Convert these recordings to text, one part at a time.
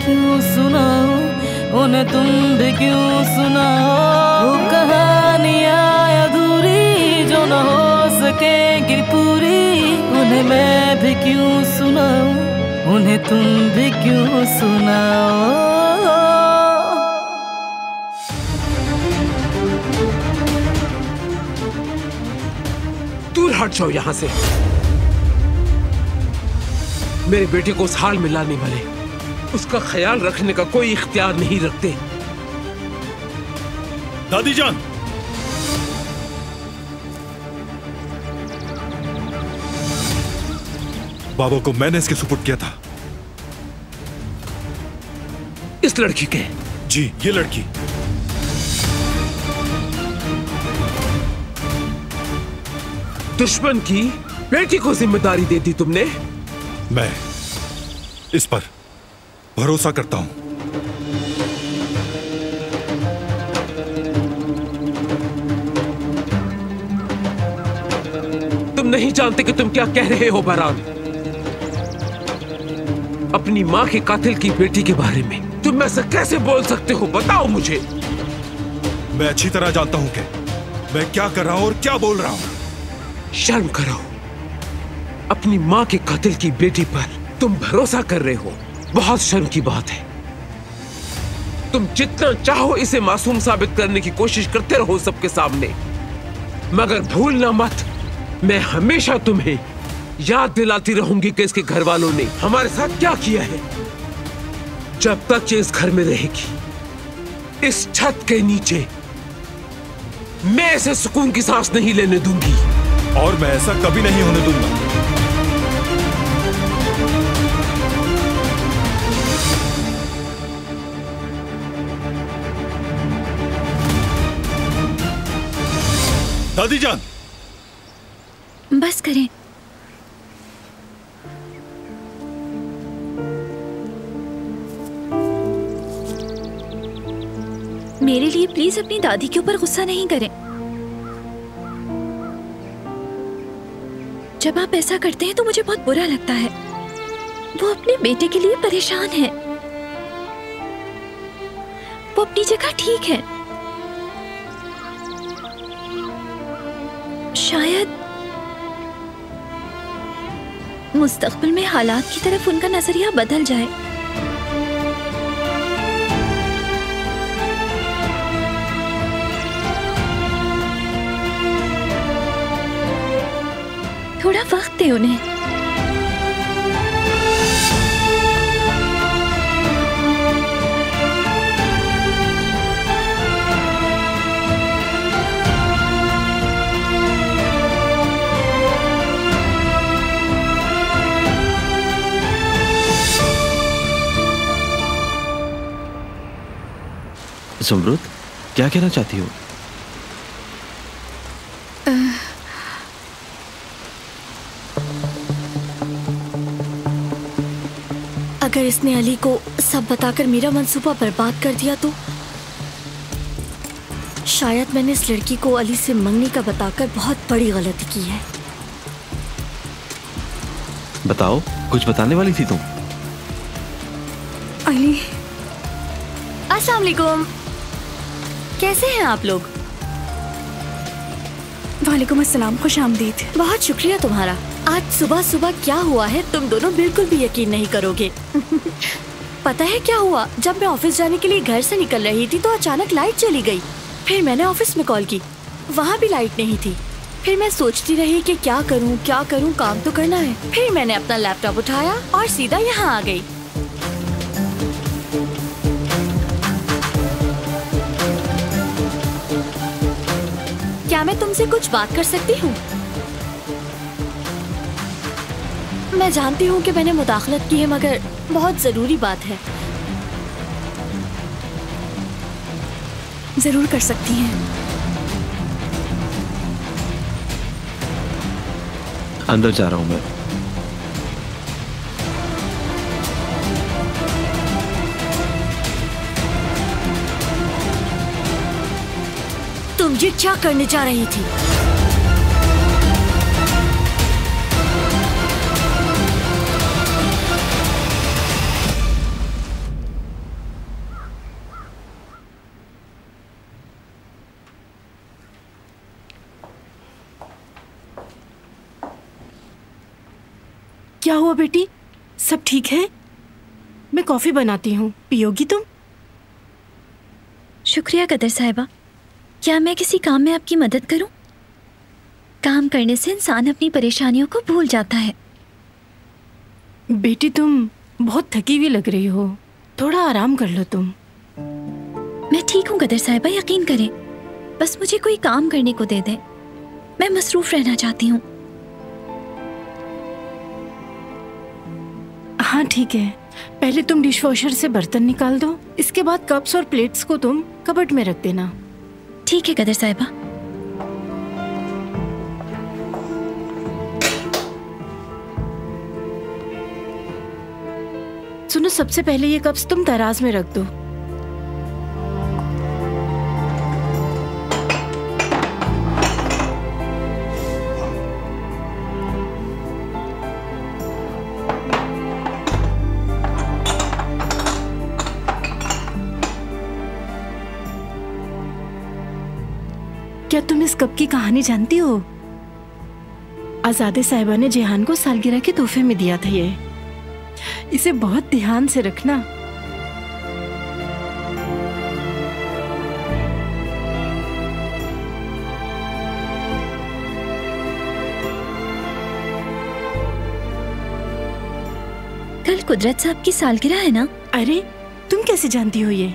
क्यों सुनाओ, उन्हें तुम भी क्यों सुनाओ। वो कहानियाँ अधूरी जो न हो सकेंगी पूरी, उन्हें मैं भी क्यों सुनाऊं, उन्हें तुम भी क्यों सुनाओ। दूर हट जाओ यहाँ से। मेरे बेटे को उस हाल में लाने वाले उसका ख्याल रखने का कोई इख्तियार नहीं रखते। दादी जान, बाबा को मैंने इसके सुपुर्द किया था। इस लड़की के? जी, ये लड़की। दुश्मन की बेटी को जिम्मेदारी दे दी तुमने? मैं इस पर भरोसा करता हूं। तुम नहीं जानते कि तुम क्या कह रहे हो बहरान। अपनी माँ के कातिल की बेटी के बारे में तुम ऐसा कैसे बोल सकते हो? बताओ मुझे। मैं अच्छी तरह जानता हूं कि मैं क्या कर रहा हूं और क्या बोल रहा हूं। शर्म करो। अपनी माँ के कातिल की बेटी पर तुम भरोसा कर रहे हो, बहुत शर्म की बात है। तुम जितना चाहो इसे मासूम साबित करने की कोशिश करते रहो सबके सामने, मगर भूलना मत, मैं हमेशा तुम्हें याद दिलाती रहूंगी कि इसके घर वालों ने हमारे साथ क्या किया है। जब तक ये इस घर में रहेगी, इस छत के नीचे, मैं इसे सुकून की सांस नहीं लेने दूंगी। और मैं ऐसा कभी नहीं होने दूंगा। दादी जान, बस करें। मेरे लिए प्लीज अपनी दादी के ऊपर गुस्सा नहीं करें। जब आप ऐसा करते हैं तो मुझे बहुत बुरा लगता है। वो अपने बेटे के लिए परेशान है। वो अपनी जगह ठीक है। शायद मुस्तकबिल में हालात की तरफ उनका नजरिया बदल जाए। थोड़ा वक्त दे उन्हें। ज़ुमरुद, क्या कहना चाहती हो? अगर इसने अली को सब बताकर मेरा मंसूबा बर्बाद कर दिया तो शायद मैंने इस लड़की को अली से मंगनी का बताकर बहुत बड़ी गलती की है। बताओ, कुछ बताने वाली थी तुम? अली, अस्सलाम वालेकुम। कैसे हैं आप लोग? वालेकुम अस्सलाम, खुश आमदीद। बहुत शुक्रिया तुम्हारा। आज सुबह सुबह क्या हुआ है तुम दोनों बिल्कुल भी यकीन नहीं करोगे। पता है क्या हुआ? जब मैं ऑफिस जाने के लिए घर से निकल रही थी तो अचानक लाइट चली गई। फिर मैंने ऑफिस में कॉल की, वहाँ भी लाइट नहीं थी। फिर मैं सोचती रही कि क्या करूँ, काम तो करना है। फिर मैंने अपना लैपटॉप उठाया और सीधा यहाँ आ गई। क्या मैं तुमसे कुछ बात कर सकती हूँ? मैं जानती हूँ कि मैंने मुदाखलत की है, मगर बहुत जरूरी बात है। जरूर कर सकती हैं। अंदर जा रहा हूँ मैं। तुम ये क्या करने जा रही थी? क्या हुआ बेटी, सब ठीक है? मैं कॉफी बनाती हूँ, पियोगी तुम? शुक्रिया कदर साहिबा। क्या मैं किसी काम में आपकी मदद करूं? काम करने से इंसान अपनी परेशानियों को भूल जाता है। बेटी तुम बहुत थकी हुई लग रही हो, थोड़ा आराम कर लो तुम। मैं ठीक हूँ कदर साहिबा, यकीन करें। बस मुझे कोई काम करने को दे दें, मैं मसरूफ रहना चाहती हूँ। हाँ ठीक है, पहले तुम डिशवॉशर से बर्तन निकाल दो, इसके बाद कप्स और प्लेट्स को तुम कबर्ड में रख देना। ठीक है कदर साहिबा। सुनो, सबसे पहले ये कप्स तुम दराज में रख दो। क्या तुम इस कप की कहानी जानती हो? आजादे साहिबा ने जेहान को सालगिरह के तोहफे में दिया था ये। इसे बहुत ध्यान से रखना। कल कुदरत साहब की सालगिरह है ना? अरे तुम कैसे जानती हो ये?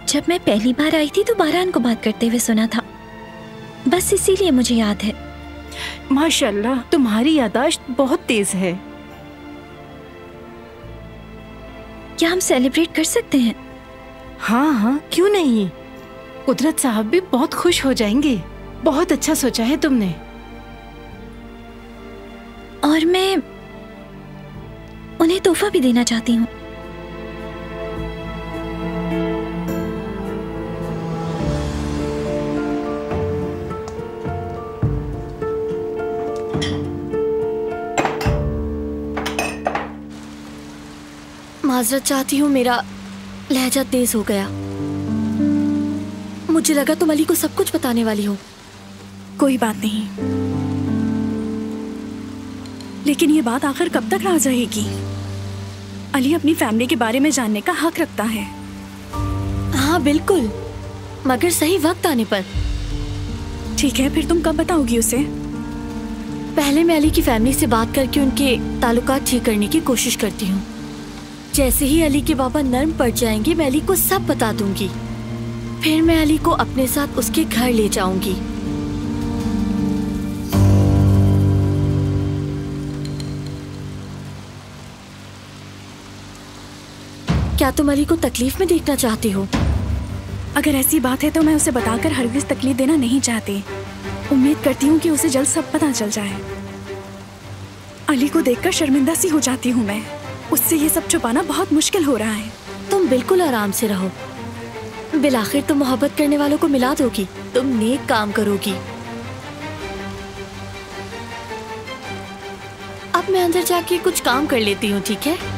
जब मैं पहली बार आई थी तो बारान को बात करते हुए सुना था, बस इसीलिए मुझे याद है। माशाल्लाह, तुम्हारी याददाश्त बहुत तेज है। क्या हम सेलिब्रेट कर सकते हैं? हाँ हाँ, क्यों नहीं। कुदरत साहब भी बहुत खुश हो जाएंगे। बहुत अच्छा सोचा है तुमने। और मैं उन्हें तोहफा भी देना चाहती हूँ। माजरत चाहती हूँ, मेरा लहजा तेज हो गया। मुझे लगा तुम अली को सब कुछ बताने वाली हो। कोई बात नहीं, लेकिन ये बात आखिर कब तक रह जाएगी? अली अपनी फैमिली के बारे में जानने का हक रखता है। हाँ बिल्कुल, मगर सही वक्त आने पर। ठीक है, फिर तुम कब बताओगी उसे? पहले मैं अली की फैमिली से बात करके उनके ताल्लुकात ठीक करने की कोशिश करती हूँ। जैसे ही अली के बाबा नर्म पड़ जाएंगे, मैं अली को सब बता दूंगी। फिर मैं अली को अपने साथ उसके घर ले जाऊंगी। क्या तुम अली को तकलीफ में देखना चाहती हो? अगर ऐसी बात है तो मैं उसे बताकर हरगिज तकलीफ देना नहीं चाहती। उम्मीद करती हूँ कि उसे जल्द सब पता चल जाए। अली को देखकर शर्मिंदा सी हो जाती हूँ मैं। उससे ये सब छुपाना बहुत मुश्किल हो रहा है। तुम बिल्कुल आराम से रहो। बिलाखिर तुम मोहब्बत करने वालों को मिला दोगी, तुम नेक काम करोगी। अब मैं अंदर जाके कुछ काम कर लेती हूँ, ठीक है?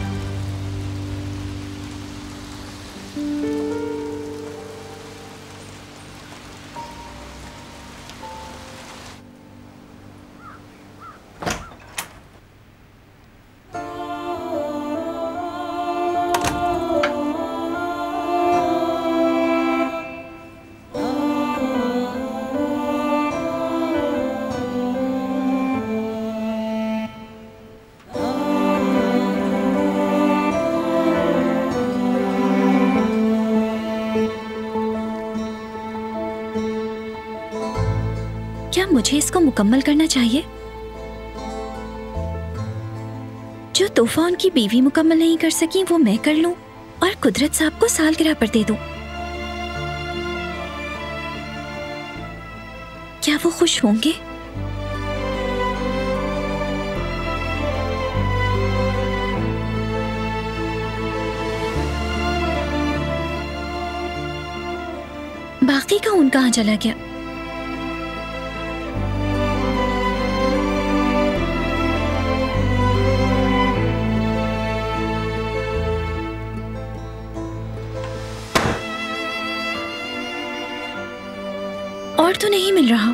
क्या मुझे इसको मुकम्मल करना चाहिए? जो तोहफा उनकी बीवी मुकम्मल नहीं कर सकी वो मैं कर लूं और कुदरत साहब को सालगिरह पर दे दूं। क्या वो खुश होंगे? बाकी का उन कहाँ चला गया? और तो नहीं मिल रहा।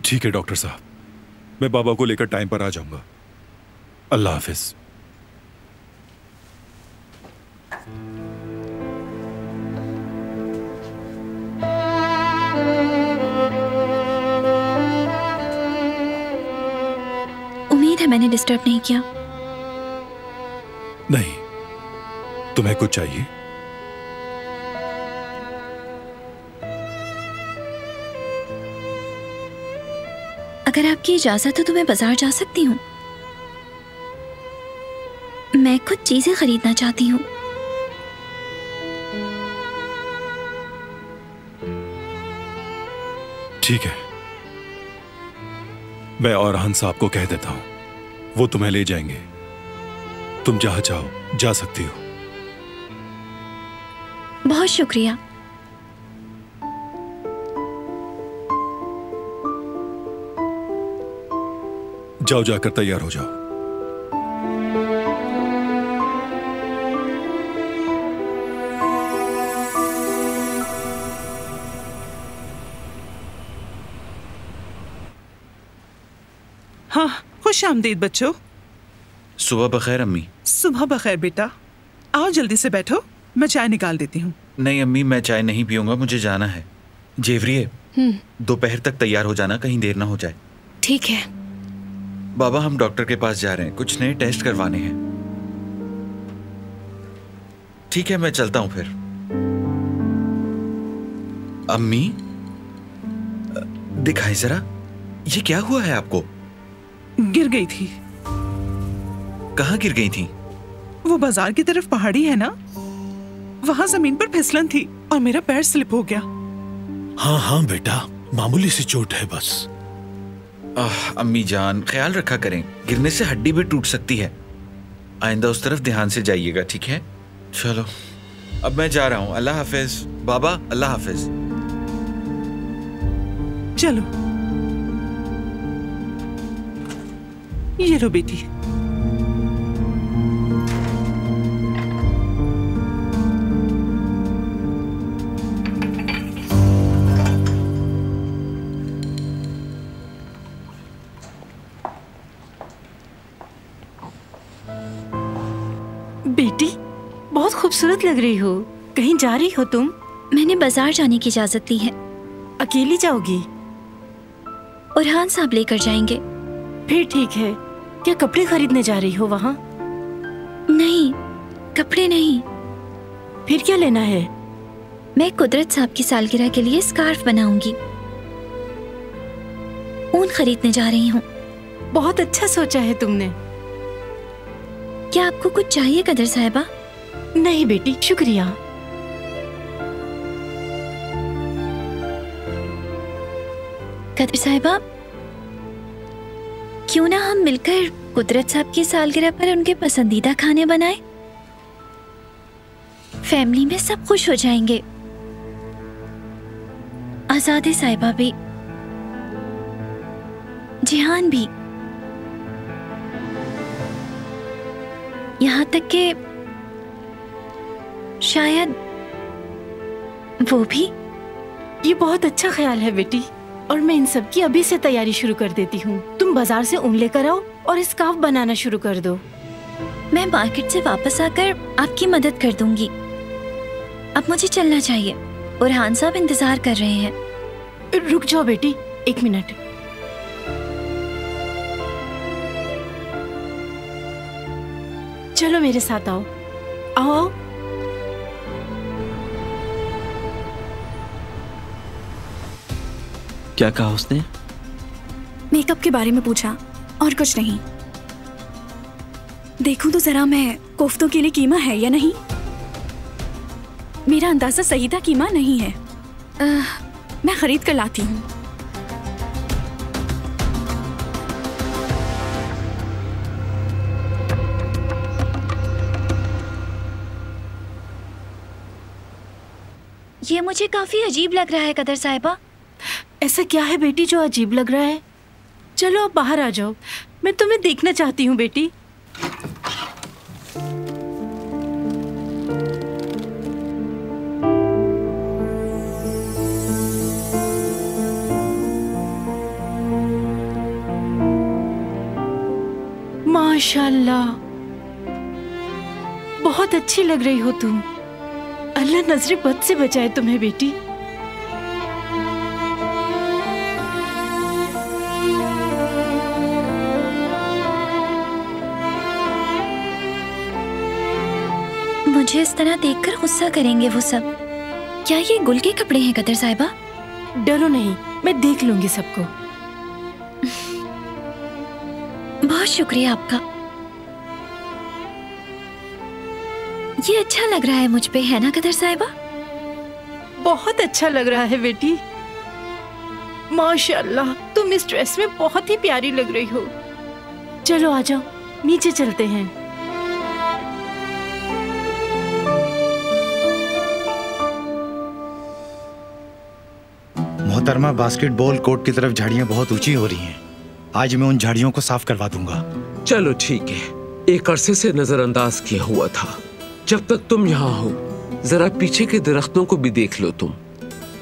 ठीक है डॉक्टर साहब, मैं बाबा को लेकर टाइम पर आ जाऊंगा। अल्लाह हाफिज। उम्मीद है मैंने डिस्टर्ब नहीं किया। नहीं, तुम्हें कुछ चाहिए? अगर आपकी इजाजत हो तो मैं बाजार जा सकती हूँ। मैं कुछ चीजें खरीदना चाहती हूँ। ठीक है, मैं औरहान साहब को कह देता हूं, वो तुम्हें ले जाएंगे। तुम जहां चाहो जा सकती हो। बहुत शुक्रिया। जाओ, जाकर तैयार हो जाओ। हाँ, खुश आमदीद बच्चों। सुबह बखैर अम्मी। सुबह बखैर बेटा। आओ जल्दी से बैठो, मैं चाय निकाल देती हूँ। नहीं अम्मी, मैं चाय नहीं पीऊंगा, मुझे जाना है। जेवरिए, दोपहर तक तैयार हो जाना, कहीं देर ना हो जाए। ठीक है। बाबा, हम डॉक्टर के पास जा रहे हैं, कुछ नए टेस्ट करवाने हैं। ठीक है, मैं चलता हूं फिर। अम्मी, दिखाई जरा, ये क्या हुआ है आपको? गिर गई थी। कहाँ गिर गई थी? वो बाजार की तरफ पहाड़ी है ना, वहां जमीन पर फिसलन थी और मेरा पैर स्लिप हो गया। हाँ हाँ बेटा, मामूली सी चोट है बस। अम्मी जान, ख्याल रखा करें, गिरने से हड्डी भी टूट सकती है। आइंदा उस तरफ ध्यान से जाइएगा, ठीक है? चलो, अब मैं जा रहा हूँ। अल्लाह हाफिज बाबा, अल्लाह हाफिज। चलो, ये लो बेटी। बेटी, बहुत खूबसूरत लग रही हो। कहीं जा रही हो तुम? मैंने बाजार जाने की इजाजत ली है। अकेली जाओगी? औरहान साहब लेकर जाएंगे। फिर ठीक है। क्या कपड़े खरीदने जा रही हो वहाँ? नहीं, कपड़े नहीं। फिर क्या लेना है? मैं कुदरत साहब की सालगिरह के लिए स्कार्फ बनाऊंगी। ऊन खरीदने जा रही हूँ। बहुत अच्छा सोचा है तुमने। क्या आपको कुछ चाहिए कदर साहिबा? नहीं बेटी, शुक्रिया। कदर साहिबा, क्यों ना हम मिलकर कुदरत साहब की सालगिरह पर उनके पसंदीदा खाने बनाएं? फैमिली में सब खुश हो जाएंगे। आजादे साहिबा भी, जिहान भी, यहाँ तक कि शायद वो भी। ये बहुत अच्छा ख्याल है बेटी, और मैं इन सब की अभी से तैयारी शुरू कर देती हूँ। तुम बाजार से ऊन लेकर आओ और स्कार्फ बनाना शुरू कर दो। मैं मार्केट से वापस आकर आपकी मदद कर दूंगी। अब मुझे चलना चाहिए, औरहान साहब इंतजार कर रहे हैं। रुक जाओ बेटी, 1 मिनट। चलो मेरे साथ आओ। आओ आओ। क्या कहा उसने? मेकअप के बारे में पूछा और कुछ नहीं। देखूं तो जरा मैं कोफ्तों के लिए कीमा है या नहीं। मेरा अंदाजा सही था, कीमा नहीं है। मैं खरीद कर लाती हूँ। ये मुझे काफी अजीब लग रहा है कदर साहिबा। ऐसा क्या है बेटी जो अजीब लग रहा है? चलो अब बाहर आ जाओ, मैं तुम्हें देखना चाहती हूँ बेटी। माशाल्लाह, बहुत अच्छी लग रही हो तुम। अल्लाह नजरे बद से बचाए तुम्हें बेटी। मुझे इस तरह देखकर गुस्सा करेंगे वो सब। क्या ये गुल के कपड़े हैं कदर साहिबा? डरो नहीं, मैं देख लूंगी सबको। बहुत शुक्रिया आपका। ये अच्छा लग रहा है मुझ पे, है ना कदर साहिबा? बहुत अच्छा लग रहा है बेटी। माशाल्लाह, तुम इस ड्रेस में बहुत ही प्यारी लग रही हो। चलो आ जाओ, नीचे चलते हैं। मोहतरमा, बास्केटबॉल कोर्ट की तरफ झाड़ियां बहुत ऊंची हो रही हैं। आज मैं उन झाड़ियों को साफ करवा दूंगा। चलो ठीक है, एक अरसे से नजरअंदाज किया हुआ था। जब तक तुम यहाँ हो, जरा पीछे के दरख्तों को भी देख लो तुम।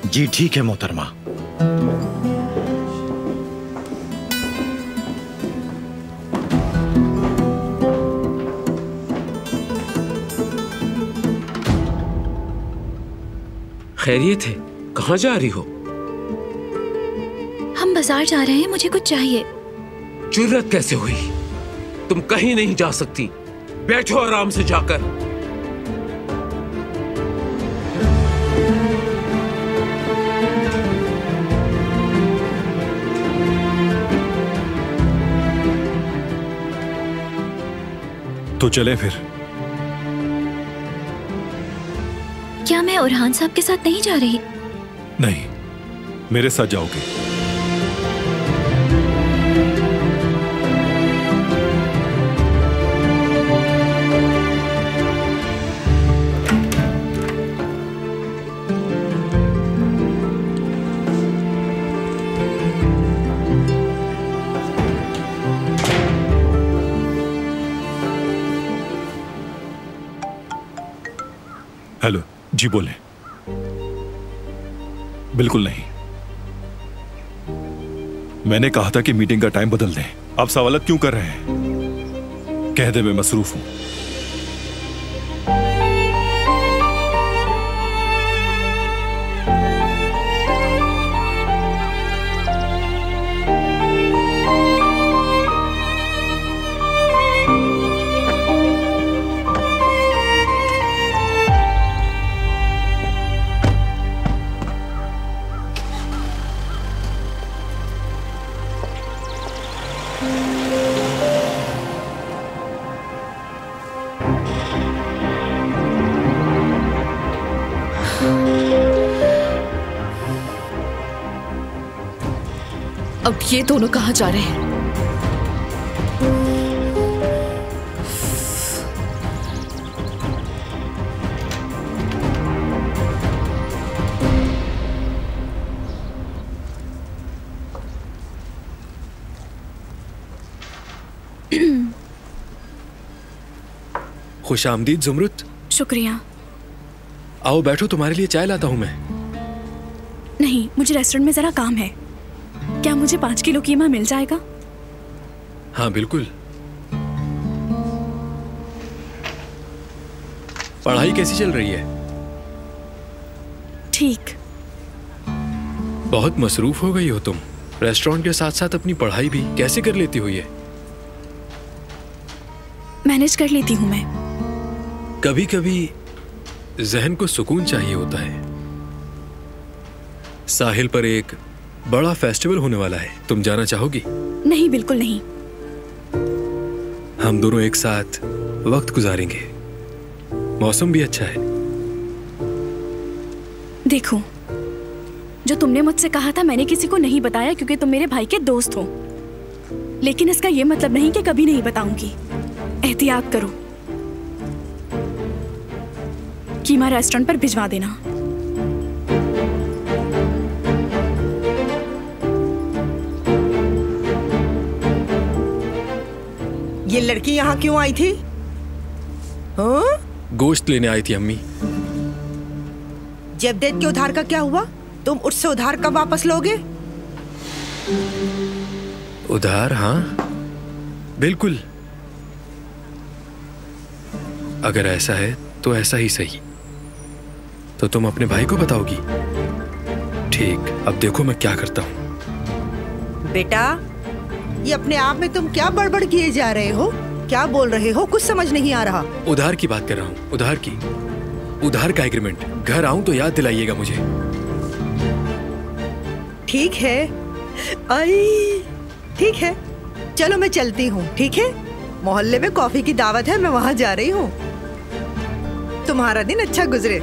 जी ठीक है मोहतरमा। खैरियत है? कहाँ जा रही हो? हम बाजार जा रहे हैं, मुझे कुछ चाहिए। जुर्रत कैसे हुई? तुम कहीं नहीं जा सकती। बैठो आराम से जाकर। तो चलें फिर। क्या मैं उरहान साहब के साथ नहीं जा रही? नहीं, मेरे साथ जाओगे। हेलो जी, बोले। बिल्कुल नहीं, मैंने कहा था कि मीटिंग का टाइम बदल दें। आप सवालत क्यों कर रहे हैं? कह दे मैं मसरूफ हूं। अब ये दोनों कहाँ जा रहे हैं? खुश आमदीद ज़ुमरुत। शुक्रिया। आओ बैठो, तुम्हारे लिए चाय लाता हूं मैं। नहीं, मुझे रेस्टोरेंट में जरा काम है। क्या मुझे 5 किलो कीमा मिल जाएगा? हाँ बिल्कुल। पढ़ाई कैसी चल रही है? ठीक। बहुत मसरूफ हो गई हो तुम। रेस्टोरेंट के साथ साथ अपनी पढ़ाई भी कैसे कर लेती हो ये? मैनेज कर लेती हूँ मैं। कभी कभी जहन को सुकून चाहिए होता है। साहिल पर एक बड़ा फेस्टिवल होने वाला है, तुम जाना चाहोगी? नहीं, बिल्कुल नहीं। हम दोनों एक साथ वक्त गुजारेंगे, मौसम भी अच्छा है। देखो, जो तुमने मुझसे कहा था मैंने किसी को नहीं बताया क्योंकि तुम मेरे भाई के दोस्त हो। लेकिन इसका यह मतलब नहीं कि कभी नहीं बताऊंगी। एहतियात करो। कीमा रेस्टोरेंट पर भिजवा देना। ये लड़की यहाँ क्यों आई थी? हाँ? गोश्त लेने आई थी अम्मी। जबदेद के उधार का क्या हुआ? तुम उससे उधार कब वापस लोगे? उधार? हाँ बिल्कुल, अगर ऐसा है तो ऐसा ही सही। तो तुम अपने भाई को बताओगी? ठीक, अब देखो मैं क्या करता हूँ। बेटा, ये अपने आप में तुम क्या बड़बड़ किए जा रहे हो? क्या बोल रहे हो? कुछ समझ नहीं आ रहा। उधार की बात कर रहा हूँ, उधार की। उधार का एग्रीमेंट। घर आऊं तो याद दिलाइएगा मुझे। ठीक है। आई, ठीक है, चलो मैं चलती हूँ। ठीक है, मोहल्ले में कॉफी की दावत है, मैं वहाँ जा रही हूँ। तुम्हारा दिन अच्छा गुजरे।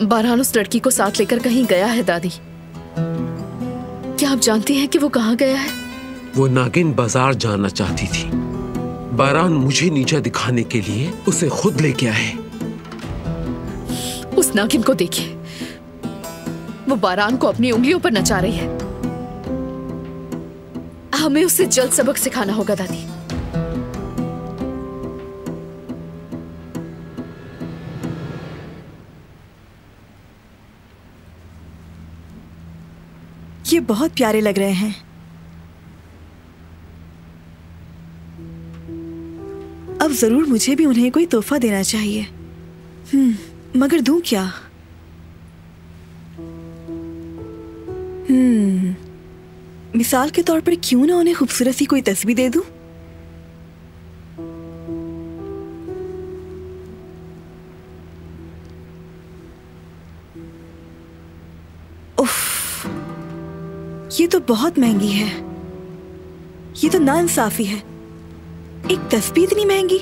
बारहान उस लड़की को साथ लेकर कहीं गया है दादी। क्या आप जानती हैं कि वो कहाँ गया है? वो नागिन बाजार जाना चाहती थी। बारान मुझे नीचा दिखाने के लिए उसे खुद लेके आए। उस नागिन को देखिए, वो बारान को अपनी उंगलियों पर नचा रही है। हमें उसे जल्द सबक सिखाना होगा दादी। ये बहुत प्यारे लग रहे हैं। अब जरूर मुझे भी उन्हें कोई तोहफा देना चाहिए। मगर दूं क्या? मिसाल के तौर पर क्यों ना उन्हें खूबसूरत सी कोई तस्वीर दे दूं? ये तो बहुत महंगी है। ये तो नाइंसाफी है। एक तस्बीह इतनी महंगी।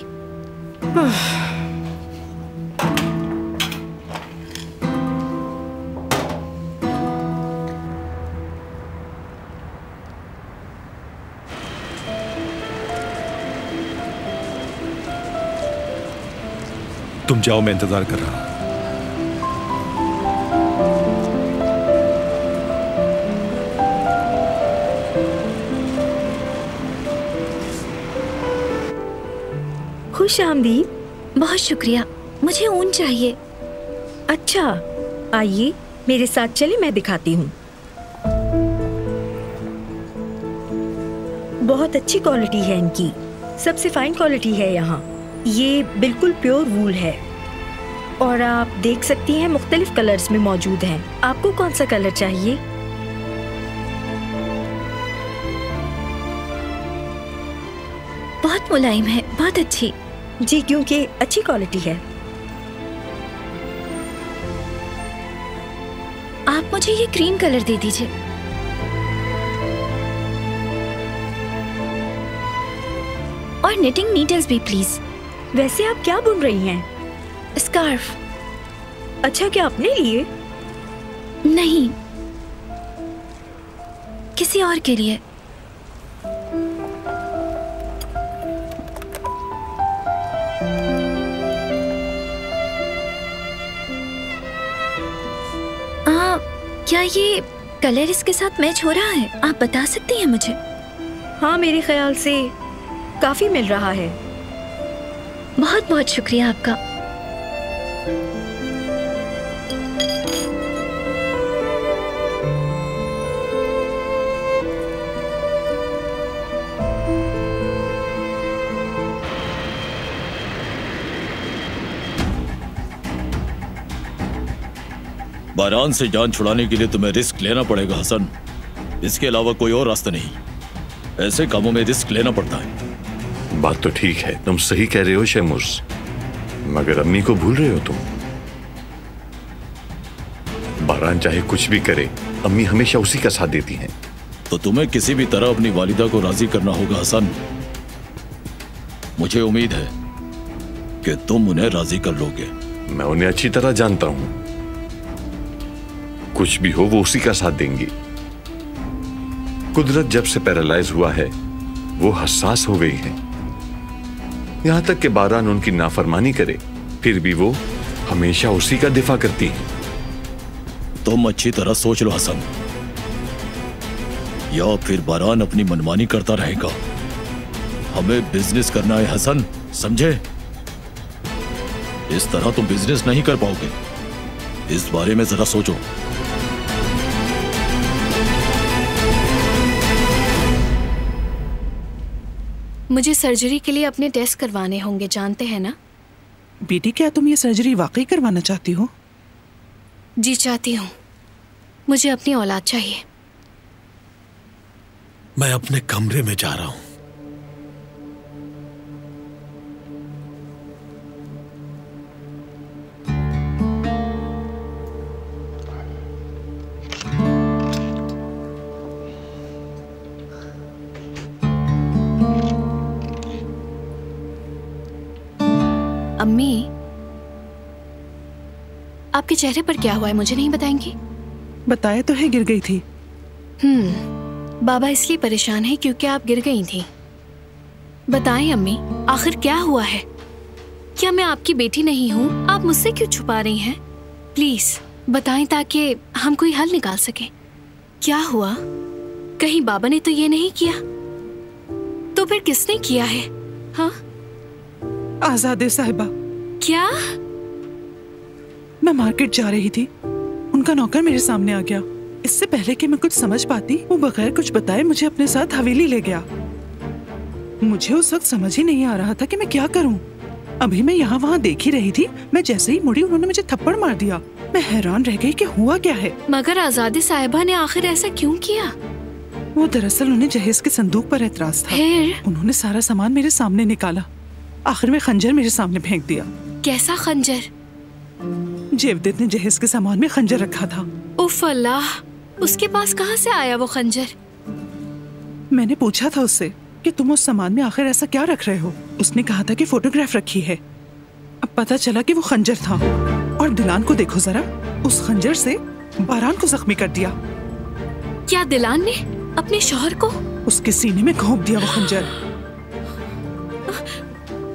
तुम जाओ, मैं इंतजार कर रहा हूं। खुश आमदीद। बहुत शुक्रिया, मुझे ऊन चाहिए। अच्छा, आइए मेरे साथ चलिए, मैं दिखाती हूँ। बहुत अच्छी क्वालिटी है इनकी, सबसे फाइन क्वालिटी है यहाँ। ये बिल्कुल प्योर वूल है और आप देख सकती हैं मुख्तलिफ कलर्स में मौजूद हैं। आपको कौन सा कलर चाहिए? बहुत मुलायम है, बहुत अच्छी। जी, क्योंकि अच्छी क्वालिटी है। आप मुझे ये क्रीम कलर दे दीजिए। और निटिंग नीडल्स भी प्लीज। वैसे आप क्या बुन रही हैं? स्कार्फ। अच्छा, क्या अपने लिए? नहीं, किसी और के लिए। क्या ये कलर इसके साथ मैच हो रहा है? आप बता सकती हैं मुझे? हाँ, मेरे ख्याल से काफी मिल रहा है। बहुत बहुत शुक्रिया आपका। बारान से जान छुड़ाने के लिए तुम्हें रिस्क लेना पड़ेगा हसन। इसके अलावा कोई और रास्ता नहीं। ऐसे कामों में रिस्क लेना पड़ता है। बात तो ठीक है, तुम सही कह रहे हो शैमुर्स, मगर अम्मी को भूल रहे हो तुम। बारान चाहे कुछ भी करे, अम्मी हमेशा उसी का साथ देती हैं। तो तुम्हें किसी भी तरह अपनी वालिदा को राजी करना होगा हसन। मुझे उम्मीद है कि तुम उन्हें राजी कर लोगे। मैं उन्हें अच्छी तरह जानता हूं। कुछ भी हो वो उसी का साथ देंगी। कुदरत जब से पैरालाइज हुआ है वो हसास हो गई है। यहां तक कि बारान उनकी नाफरमानी करे फिर भी वो हमेशा उसी का दिफा करती है। तुम अच्छी तरह सोच लो हसन, या फिर बारान अपनी मनमानी करता रहेगा। हमें बिजनेस करना है हसन, समझे? इस तरह तुम बिजनेस नहीं कर पाओगे। इस बारे में जरा सोचो। मुझे सर्जरी के लिए अपने टेस्ट करवाने होंगे, जानते हैं ना? बेटी, क्या तुम ये सर्जरी वाकई करवाना चाहती हो? जी चाहती हूँ। मुझे अपनी औलाद चाहिए। मैं अपने कमरे में जा रहा हूँ। अम्मी, आपके चेहरे पर क्या हुआ है, मुझे नहीं बताएंगी? बताया तो है, गिर गई थी। बाबा इसलिए परेशान है क्योंकि आप गिर गई थी। बताएं अम्मी, आखिर क्या हुआ है? क्या मैं आपकी बेटी नहीं हूँ? आप मुझसे क्यों छुपा रही हैं? प्लीज बताएं ताकि हम कोई हल निकाल सकें। क्या हुआ? कहीं बाबा ने तो ये नहीं किया? तो फिर किसने किया है? हाँ, आजादे साहिबा। क्या? मैं मार्केट जा रही थी, उनका नौकर मेरे सामने आ गया। इससे पहले कि मैं कुछ समझ पाती, वो बगैर कुछ बताए मुझे अपने साथ हवेली ले गया। मुझे उस वक्त समझ ही नहीं आ रहा था कि मैं क्या करूं। अभी मैं यहाँ वहाँ देख ही रही थी, मैं जैसे ही मुड़ी उन्होंने मुझे थप्पड़ मार दिया। मैं हैरान रह गई कि हुआ क्या है। मगर आजादी साहिबा ने आखिर ऐसा क्यों किया? वो दरअसल उन्हें जहेज के संदूक पर एतराज था। उन्होंने सारा सामान मेरे सामने निकाला, आखिर में खंजर मेरे सामने फेंक दिया। कैसा खंजर? जेवदेत ने जहेज के सामान में खंजर रखा था। उफ अल्लाह, उसके पास कहाँ से आया वो खंजर? मैंने पूछा था उससे कि तुम उस सामान में आखिर ऐसा क्या रख रहे हो। उसने कहा था कि फोटोग्राफ रखी है। अब पता चला कि वो खंजर था। और दिलान को देखो जरा, उस खंजर से बारान को जख्मी कर दिया। क्या दिलान ने अपने शौहर को? उसके सीने में घोंप दिया वो खंजर।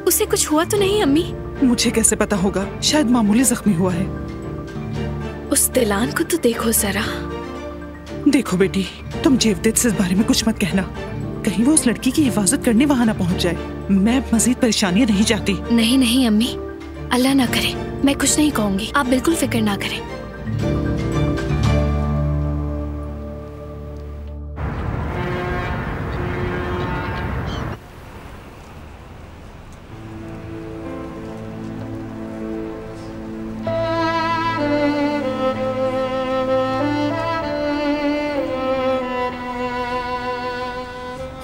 उसे कुछ हुआ तो नहीं अम्मी? मुझे कैसे पता होगा, शायद मामूली जख्मी हुआ है। उस दिलान को तो देखो जरा। देखो बेटी, तुम जेवदेत से इस बारे में कुछ मत कहना, कहीं वो उस लड़की की हिफाजत करने वहाँ ना पहुँच जाए। मैं मजीद परेशानियाँ नहीं चाहती। नहीं नहीं अम्मी, अल्लाह ना करे, मैं कुछ नहीं कहूँगी, आप बिल्कुल फिक्र ना करें।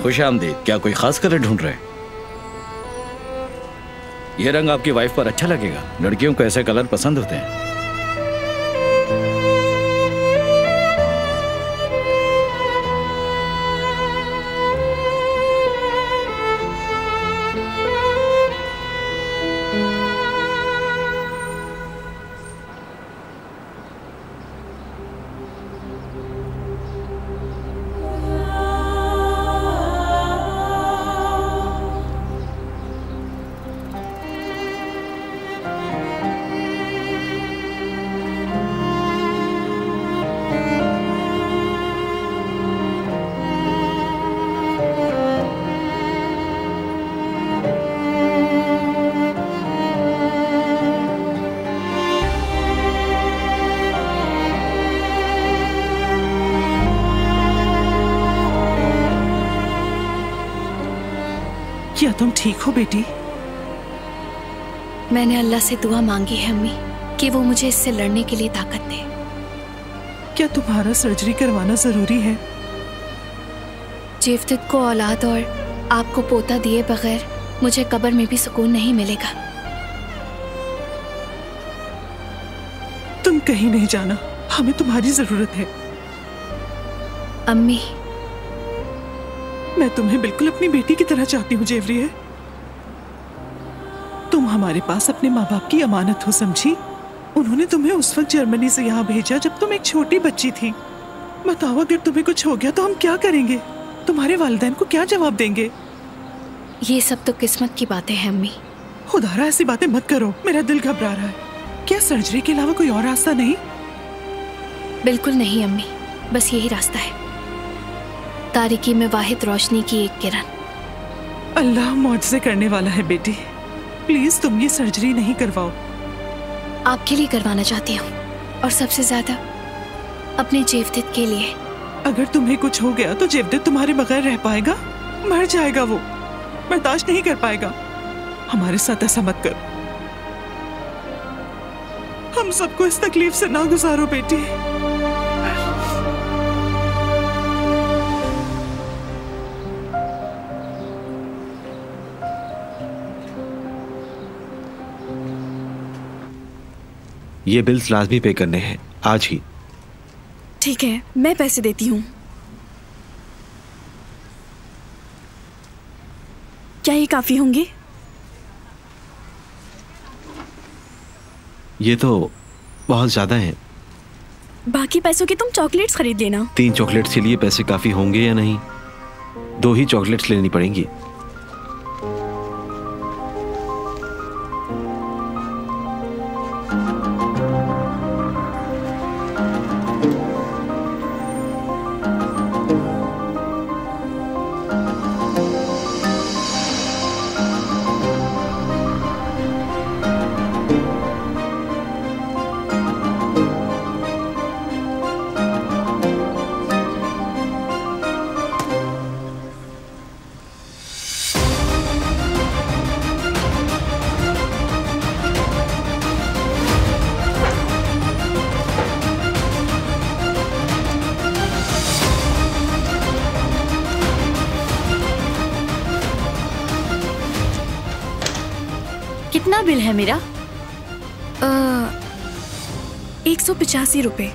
खुश आमदीद। क्या कोई खास कलर ढूंढ रहे हैं? यह रंग आपकी वाइफ पर अच्छा लगेगा। लड़कियों को ऐसे कलर पसंद होते हैं। क्या तुम ठीक हो बेटी? मैंने अल्लाह से दुआ मांगी है अम्मी कि वो मुझे इससे लड़ने के लिए ताकत दे। क्या तुम्हारा सर्जरी करवाना जरूरी है? जेवदेत को औलाद और आपको पोता दिए बगैर मुझे कब्र में भी सुकून नहीं मिलेगा। तुम कहीं नहीं जाना, हमें तुम्हारी जरूरत है। अम्मी, मैं तुम्हें बिल्कुल अपनी बेटी की तरह चाहती हूँ जेवरिया। तुम हमारे पास अपने माँ बाप की अमानत हो, समझी? उन्होंने तुम्हें उस वक्त जर्मनी से यहाँ भेजा जब तुम एक छोटी बच्ची थी। बताओ, अगर तुम्हें कुछ हो गया तो हम क्या करेंगे? तुम्हारे वालिदैन को क्या जवाब देंगे? ये सब तो किस्मत की बातें हैं अम्मी। खुदारा ऐसी बातें मत करो, मेरा दिल घबरा रहा है। क्या सर्जरी के अलावा कोई और रास्ता नहीं? बिल्कुल नहीं अम्मी, बस यही रास्ता है। तारीकी में वाहिद रोशनी की एक किरण। अल्लाह मौजज़े करने वाला है बेटी। प्लीज तुम ये सर्जरी नहीं करवाओ। आपके लिए करवाना चाहती हूँ, और सबसे ज्यादा अपने जेवदित के लिए। अगर तुम्हें कुछ हो गया तो जेवदित तुम्हारे बगैर रह पाएगा? मर जाएगा वो, बर्दाश्त नहीं कर पाएगा। हमारे साथ ऐसा मत कर। हम सबको इस तकलीफ से ना गुजारो बेटी। ये बिल्स लाजमी पे करने हैं आज ही। ठीक है, मैं पैसे देती हूँ। क्या ये काफी होंगे? ये तो बहुत ज्यादा है। बाकी पैसों की तुम चॉकलेट्स खरीद लेना। 3 चॉकलेट्स के लिए पैसे काफी होंगे या नहीं? 2 ही चॉकलेट्स लेनी पड़ेंगी। कितना बिल है मेरा? 185 रुपए।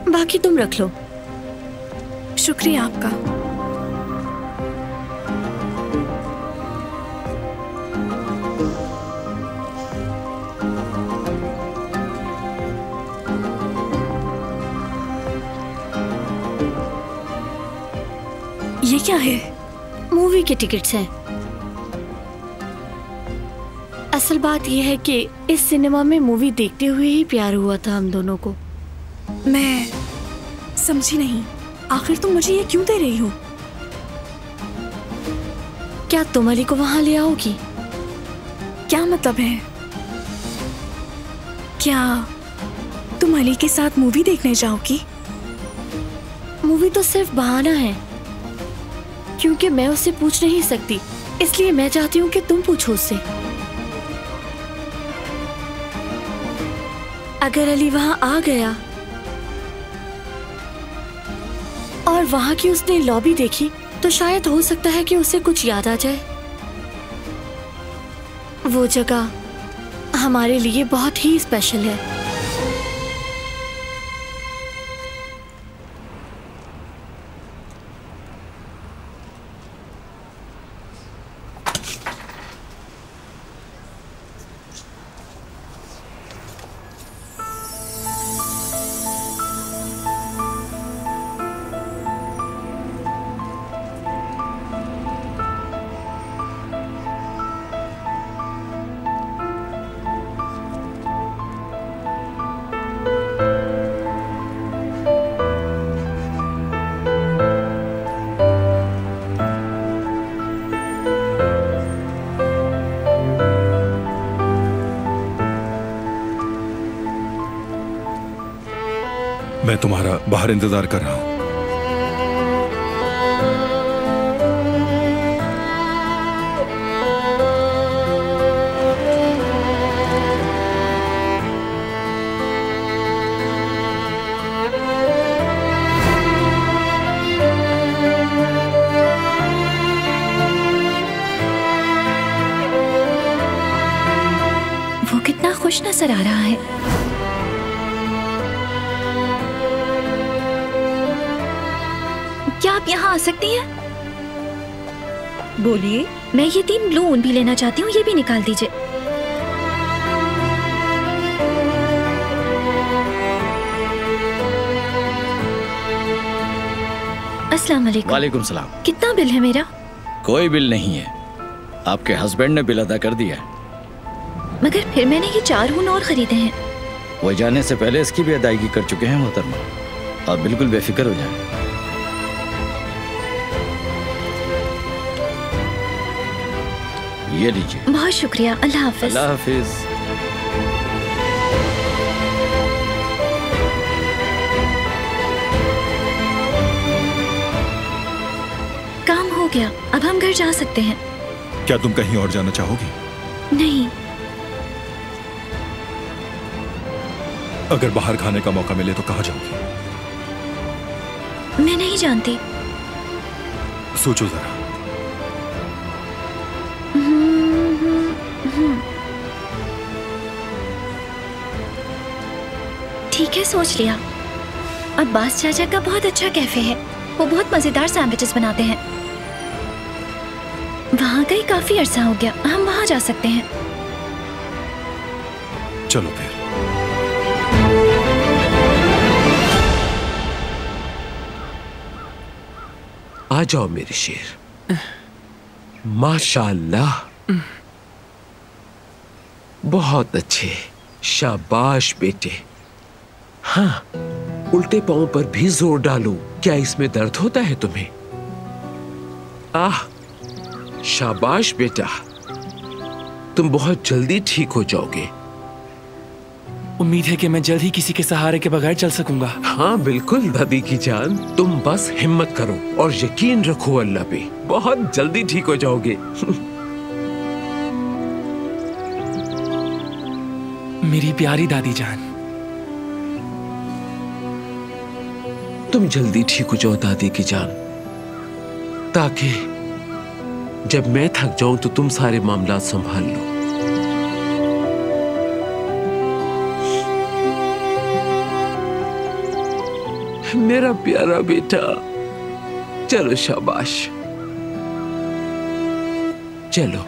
बाकी तुम रख लो। शुक्रिया आपका। ये क्या है? मूवी के टिकट्स हैं। असल बात यह है कि इस सिनेमा में मूवी देखते हुए ही प्यार हुआ था हम दोनों को। मैं समझी नहीं, आखिर तुम मुझे ये क्यों दे रही हो? क्या तुम अली को वहां ले आओगी? क्या मतलब है? क्या तुम अली के साथ मूवी देखने जाओगी? मूवी तो सिर्फ बहाना है, क्योंकि मैं उससे पूछ नहीं सकती, इसलिए मैं चाहती हूँ कि तुम पूछो उससे। अगर अली वहां आ गया और वहां की उसने लॉबी देखी तो शायद हो सकता है कि उसे कुछ याद आ जाए। वो जगह हमारे लिए बहुत ही स्पेशल है। मैं तुम्हारा बाहर इंतजार कर रहा हूं। वो कितना खुश नजर आ रहा है। क्या आप यहाँ आ सकती हैं? बोलिए। मैं ये 3 ब्लू ऊन भी लेना चाहती हूँ, ये भी निकाल दीजिए। अस्सलाम वालेकुम। वालेकुम सलाम। कितना बिल है मेरा? कोई बिल नहीं है, आपके हस्बैंड ने बिल अदा कर दिया है। मगर फिर मैंने ये 4 ऊन और खरीदे हैं। वो जाने से पहले इसकी भी अदायगी कर चुके हैं मोहतरमा। आप बिल्कुल बेफिक्र हो जाएं। ये लीजिए। बहुत शुक्रिया। अल्लाह हाफिज। अल्लाह हाफिज। काम हो गया, अब हम घर जा सकते हैं। क्या तुम कहीं और जाना चाहोगी? नहीं। अगर बाहर खाने का मौका मिले तो कहाँ जाओगी? मैं नहीं जानती। सोचो जरा। ठीक है, सोच लिया। अब्बास चाचा का बहुत अच्छा कैफे है, वो बहुत मजेदार सैंडविचेस बनाते हैं। वहाँ गई काफी अरसा हो गया, हम वहाँ जा सकते हैं। चलो फिर। आ जाओ मेरे शेर। माशाअल्लाह, बहुत अच्छे, शाबाश बेटे। हाँ, उल्टे पांव पर भी जोर डालो। क्या इसमें दर्द होता है तुम्हें? आह, शाबाश बेटा, तुम बहुत जल्दी ठीक हो जाओगे। उम्मीद है कि मैं जल्द ही किसी के सहारे के बगैर चल सकूंगा। हाँ बिल्कुल दादी की जान, तुम बस हिम्मत करो और यकीन रखो अल्लाह पे, बहुत जल्दी ठीक हो जाओगे। मेरी प्यारी दादी जान। तुम जल्दी ठीक हो जाओ दादी की जान, ताकि जब मैं थक जाऊं तो तुम सारे मामला संभाल लो। मेरा प्यारा बेटा, चलो शाबाश, चलो।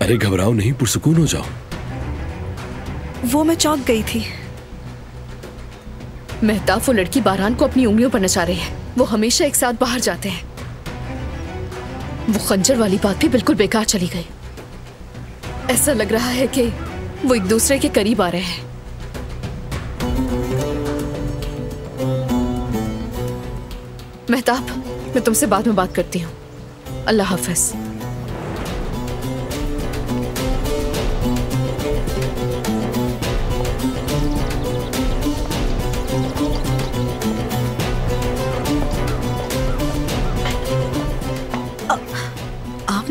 अरे घबराओ नहीं, पुरसुकून हो जाओ। वो मैं चौंक गई थी। मेहताब वो लड़की बारान को अपनी उंगलियों पर नचा रही है। वो हमेशा एक साथ बाहर जाते हैं। वो खंजर वाली बात भी बिल्कुल बेकार चली गई। ऐसा लग रहा है कि वो एक दूसरे के करीब आ रहे हैं। मेहताब, मैं तुमसे बाद में बात करती हूँ। अल्लाह हाफिज।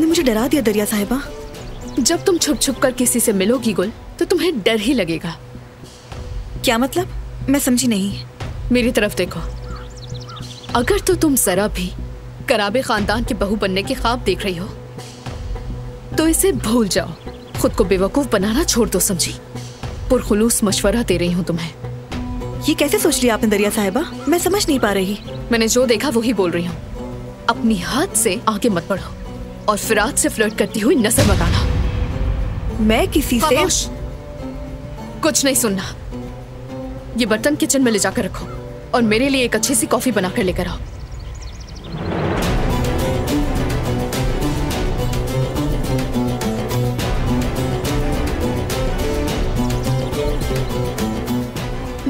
मुझे डरा दिया दरिया साहिबा। जब तुम छुप छुप कर किसी से मिलोगी गुल, तो तुम्हें डर ही लगेगा। क्या मतलब? मैं समझी नहीं। मेरी तरफ देखो। अगर तो तुम जरा भी कराबे खानदान की बहू बनने के ख्वाब देख रही हो, तो इसे भूल जाओ। खुद को बेवकूफ बनाना छोड़ दो, समझी? पुरखुलूस मशवरा दे रही हूँ तुम्हें। ये कैसे सोच लिया आपने दरिया साहिबा? मैं समझ नहीं पा रही। मैंने जो देखा वही बोल रही हूँ। अपनी हद से आगे मत बढ़ो और फिराद से फ्लर्ट करती हुई नजर मत आना। मैं किसी से कुछ नहीं सुनना। ये बर्तन किचन में ले जाकर रखो और मेरे लिए एक अच्छी सी कॉफी बनाकर लेकर आओ।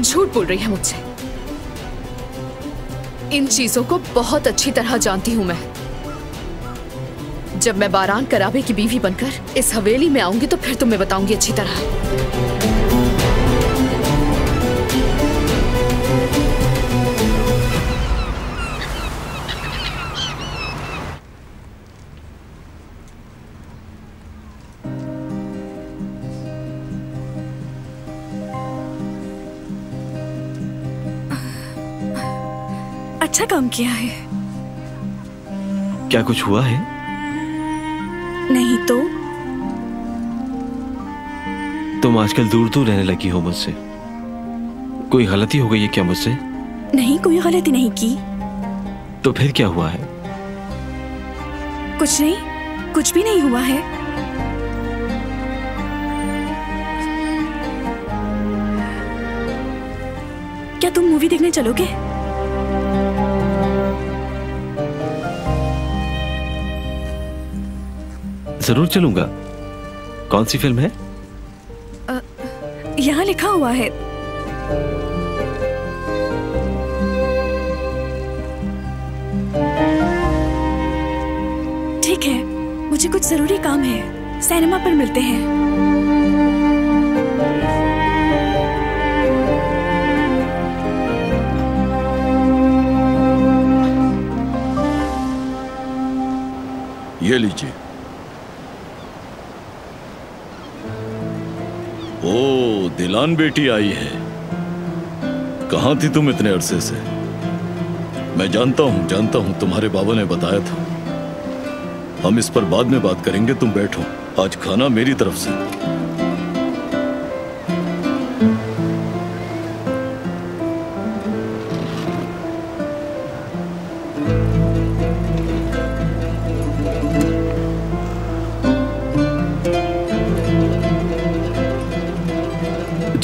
झूठ बोल रही है मुझसे। इन चीजों को बहुत अच्छी तरह जानती हूं मैं। जब मैं बारान कराबे की बीवी बनकर इस हवेली में आऊंगी तो फिर तुम्हें बताऊंगी अच्छी तरह। अच्छा काम किया है। क्या कुछ हुआ है? नहीं तो। तुम आजकल दूर दूर रहने लगी हो मुझसे। कोई गलती हो गई है क्या मुझसे? नहीं, कोई गलती नहीं की। तो फिर क्या हुआ है? कुछ नहीं, कुछ भी नहीं हुआ है। क्या तुम मूवी देखने चलोगे? जरूर चलूंगा। कौन सी फिल्म है? यहाँ लिखा हुआ है। ठीक है, मुझे कुछ जरूरी काम है। सिनेमा पर मिलते हैं। ये लीजिए। ओ, दिलान बेटी आई है। कहाँ थी तुम इतने अरसे से? मैं जानता हूँ तुम्हारे बाबा ने बताया था। हम इस पर बाद में बात करेंगे, तुम बैठो। आज खाना मेरी तरफ से।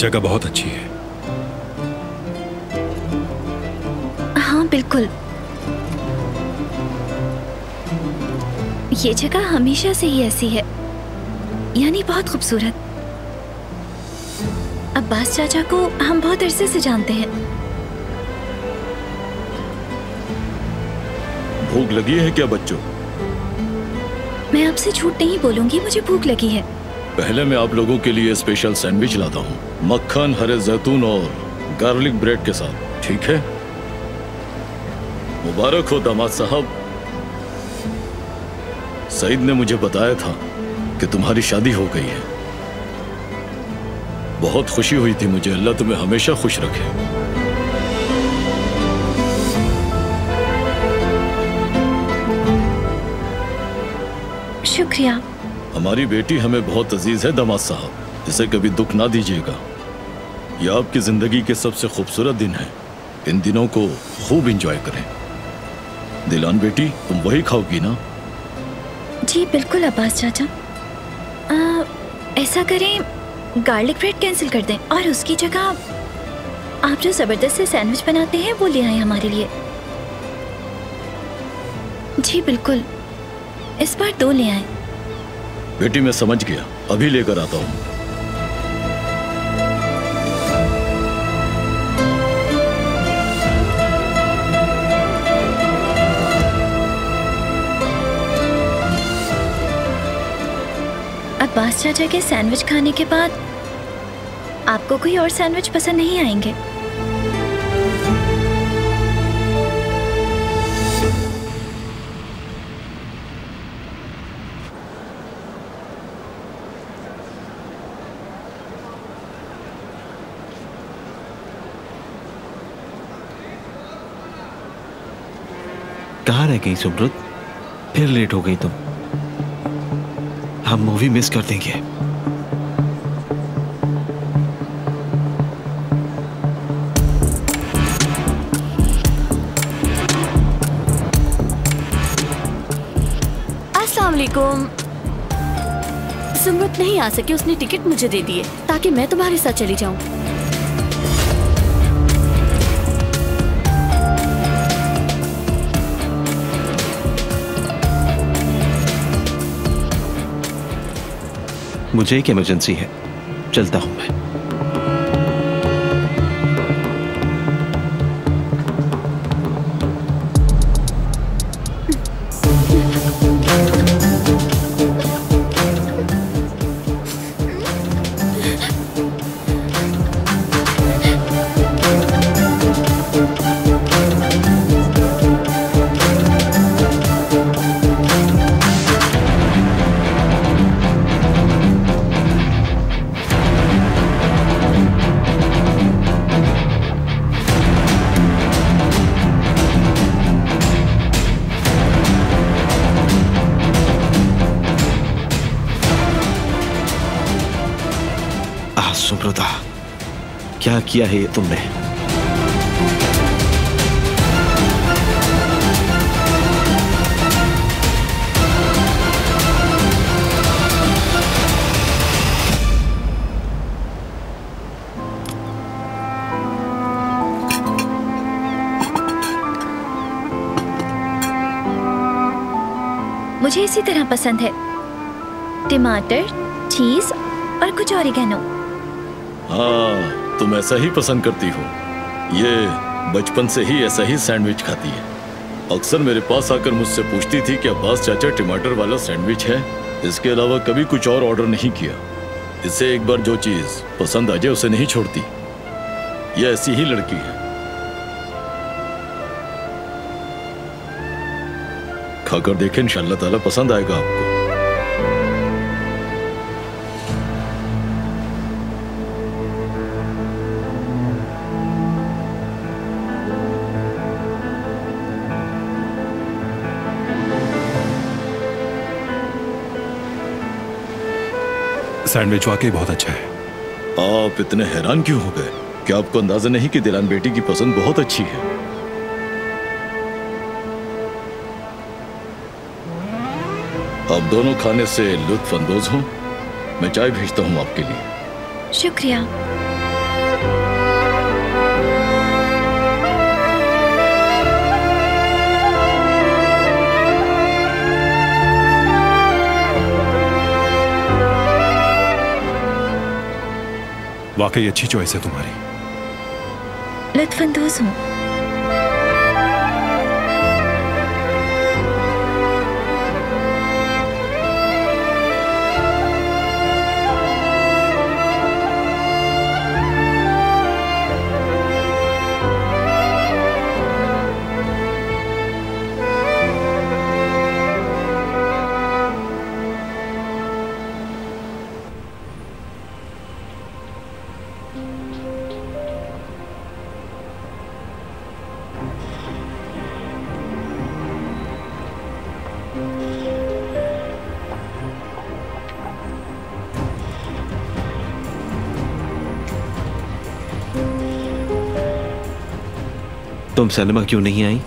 जगह बहुत अच्छी है। हाँ बिल्कुल, ये जगह हमेशा से ही ऐसी है, यानी बहुत खूबसूरत। अब्बास चाचा को हम बहुत अरसे से जानते हैं। भूख लगी है क्या बच्चों? मैं आपसे झूठ नहीं बोलूंगी, मुझे भूख लगी है। पहले मैं आप लोगों के लिए स्पेशल सैंडविच लाता हूँ, मक्खन, हरे जैतून और गार्लिक ब्रेड के साथ, ठीक है? मुबारक हो दामाद साहब। सईद ने मुझे बताया था कि तुम्हारी शादी हो गई है। बहुत खुशी हुई थी मुझे। अल्लाह तुम्हें हमेशा खुश रखे। शुक्रिया। हमारी बेटी हमें बहुत अजीज है दामाद साहब, इसे कभी दुख ना दीजिएगा। यह आपकी जिंदगी के सबसे खूबसूरत दिन है। इन दिनों को खूब एंजॉय करें। दिलान बेटी, तुम वही खाओगी ना? जी बिल्कुल अब्बास चाचा। ऐसा करें, गार्लिक ब्रेड कैंसिल कर दें और उसकी जगह आप जो जबरदस्त से सैंडविच बनाते हैं वो ले आए हमारे लिए। जी बिल्कुल, इस बार 2 ले आए। बेटी मैं समझ गया, अभी लेकर आता हूँ। अब्बास चाचा के सैंडविच खाने के बाद आपको कोई और सैंडविच पसंद नहीं आएंगे? कहाँ रह गई सुब्रत? फिर लेट हो गई तुम। हम मूवी मिस कर देंगे। अस्सलाम वालेकुम। सुमरत नहीं आ सकी, उसने टिकट मुझे दे दिए ताकि मैं तुम्हारे साथ चली जाऊं। मुझे एक इमरजेंसी है, चलता हूं मैं। सुब्रता, क्या किया है ये तुमने? इसी तरह पसंद है, टमाटर, चीज और कुछ ऑरिगेनो। हाँ, तुम ऐसा ही पसंद करती हो। ये बचपन से ही ऐसा ही सैंडविच खाती है। अक्सर मेरे पास आकर मुझसे पूछती थी कि अब्बास चाचा टमाटर वाला सैंडविच है, इसके अलावा कभी कुछ और ऑर्डर नहीं किया। इसे एक बार जो चीज पसंद आ जाए उसे नहीं छोड़ती। ये ऐसी ही लड़की है। खाकर देखें, इंशाअल्लाह ताला पसंद आएगा आपको। सैंडविच वाकई बहुत अच्छा है। आप इतने हैरान क्यों हो गए? क्या आपको अंदाजा नहीं कि दिलान बेटी की पसंद बहुत अच्छी है? आप दोनों खाने से लुत्फ अंदोज हों। मैं चाय भेजता हूं आपके लिए। शुक्रिया। वाकई अच्छी चॉइस है तुम्हारी। लुत्फानंदोज हूँ। तुम सलमा क्यों नहीं आई?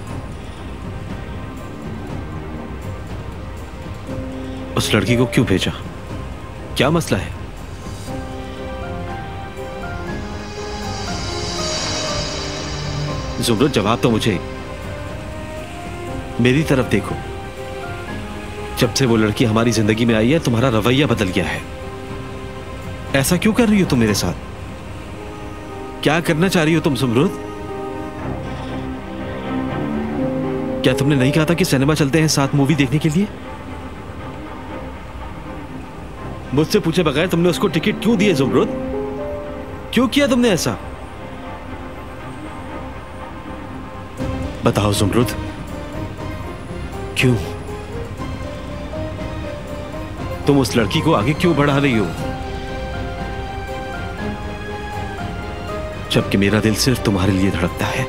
उस लड़की को क्यों भेजा? क्या मसला है? जुमरुद, जवाब तो मुझे। मेरी तरफ देखो। जब से वो लड़की हमारी जिंदगी में आई है, तुम्हारा रवैया बदल गया है। ऐसा क्यों कर रही हो तुम मेरे साथ? क्या करना चाह रही हो तुम जुमरुद? क्या तुमने नहीं कहा था कि सिनेमा चलते हैं साथ मूवी देखने के लिए? मुझसे पूछे बगैर तुमने उसको टिकट क्यों दिए जुमरुद? क्यों किया तुमने ऐसा? बताओ जुमरुद, क्यों? तुम उस लड़की को आगे क्यों बढ़ा रही हो, जबकि मेरा दिल सिर्फ तुम्हारे लिए धड़कता है?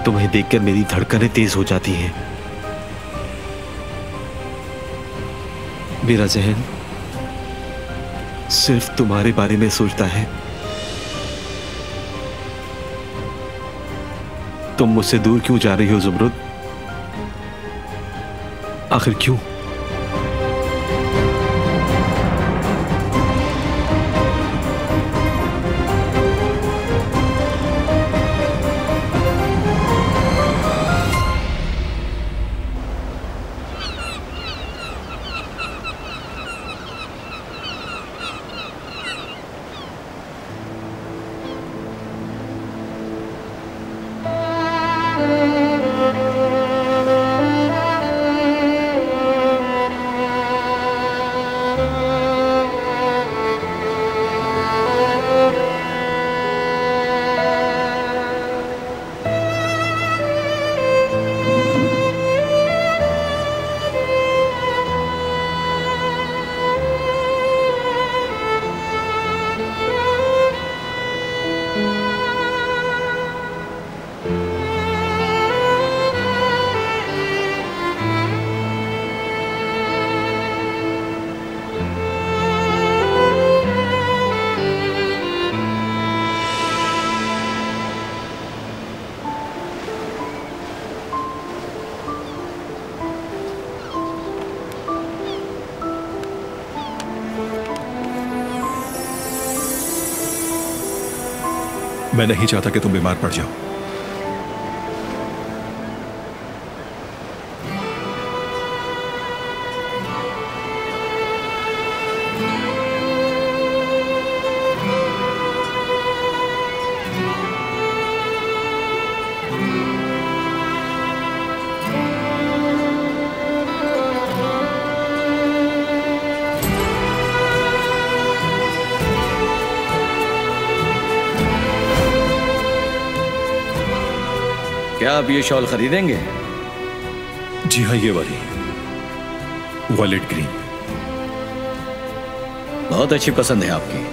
तुम्हें देखकर मेरी धड़कनें तेज हो जाती हैं। मेरा जहन सिर्फ तुम्हारे बारे में सोचता है। तुम मुझसे दूर क्यों जा रही हो जुमरुद? आखिर क्यों? मैं नहीं चाहता कि तुम बीमार पड़ जाओ। क्या आप ये शॉल खरीदेंगे? जी हाँ, ये वाली वॉयलेट ग्रीन। बहुत अच्छी पसंद है आपकी।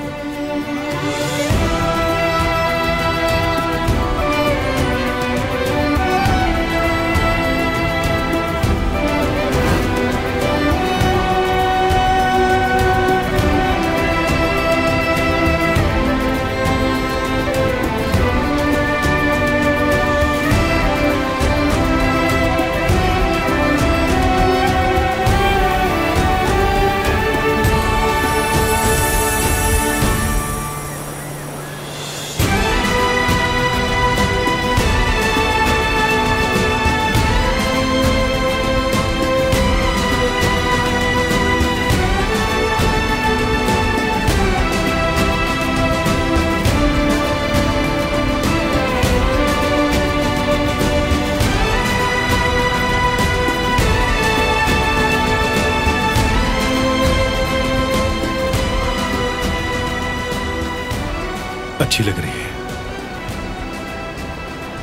अच्छी लग रही है।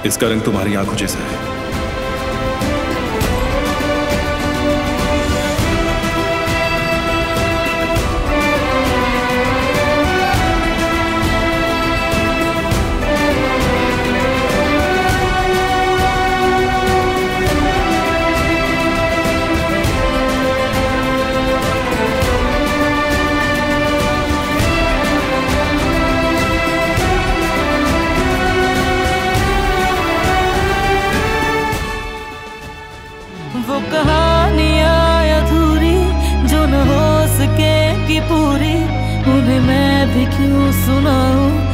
इसका रंग तुम्हारी आंखों जैसा है। वो कहानियाँ अधूरी जो न हो सकेगी पूरी, उन्हें मैं भी क्यों सुनाऊं।